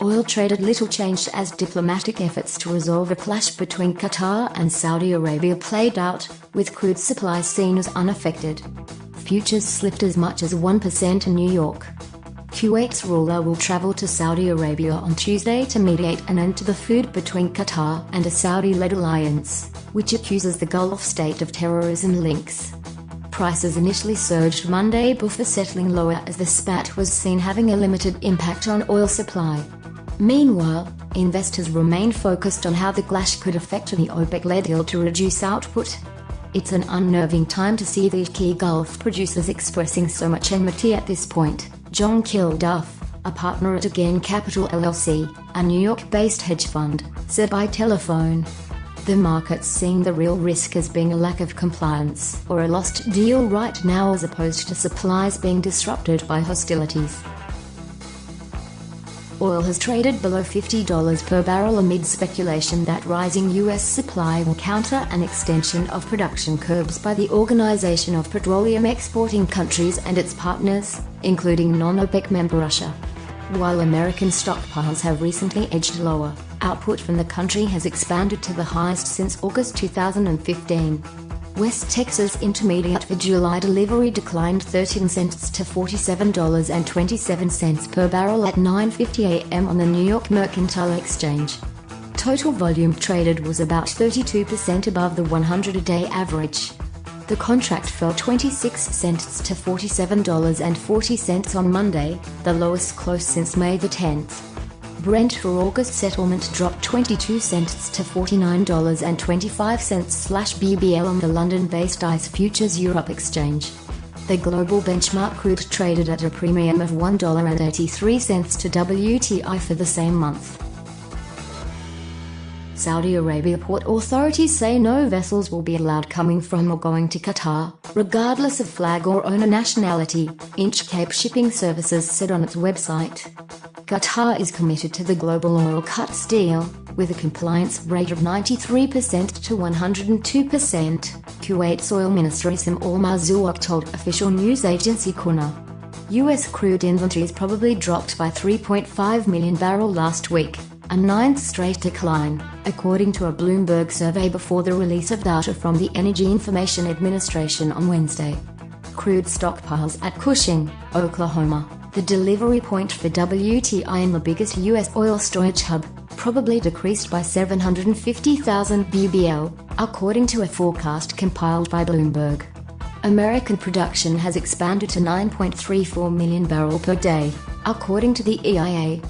Oil traded little changed as diplomatic efforts to resolve a clash between Qatar and Saudi Arabia played out, with crude supplies seen as unaffected. Futures slipped as much as 1% in New York. Kuwait's ruler will travel to Saudi Arabia on Tuesday to mediate an end to the feud between Qatar and a Saudi-led alliance, which accuses the Gulf state of terrorism links. Prices initially surged Monday before settling lower as the spat was seen having a limited impact on oil supply. Meanwhile, investors remain focused on how the clash could affect the OPEC-led deal to reduce output. It's an unnerving time to see these key Gulf producers expressing so much enmity at this point, John Kilduff, a partner at Again Capital LLC, a New York-based hedge fund, said by telephone. The market's seeing the real risk as being a lack of compliance or a lost deal right now, as opposed to supplies being disrupted by hostilities. Oil has traded below $50 per barrel amid speculation that rising U.S. supply will counter an extension of production curbs by the Organization of Petroleum Exporting Countries and its partners, including non-OPEC member Russia. While American stockpiles have recently edged lower, output from the country has expanded to the highest since August 2015. West Texas Intermediate for July delivery declined 13 cents to $47.27 per barrel at 9:50 a.m. on the New York Mercantile Exchange. Total volume traded was about 32% above the 100-a-day average. The contract fell 26 cents to $47.40 on Monday, the lowest close since May 10. Brent for August settlement dropped 22 cents to $49.25/BBL on the London-based ICE Futures Europe exchange. The global benchmark crude traded at a premium of $1.83 to WTI for the same month. Saudi Arabia port authorities say no vessels will be allowed coming from or going to Qatar, regardless of flag or owner nationality, Inchcape Shipping Services said on its website. Qatar is committed to the global oil cuts deal, with a compliance rate of 93% to 102%, Kuwait's oil minister Isam al-Mazouk told official news agency Kuna. U.S. crude inventories probably dropped by 3.5 million barrels last week, a ninth straight decline, according to a Bloomberg survey before the release of data from the Energy Information Administration on Wednesday. Crude stockpiles at Cushing, Oklahoma, the delivery point for WTI and the biggest U.S. oil storage hub, probably decreased by 750,000 BBL, according to a forecast compiled by Bloomberg. American production has expanded to 9.34 million barrels per day, according to the EIA,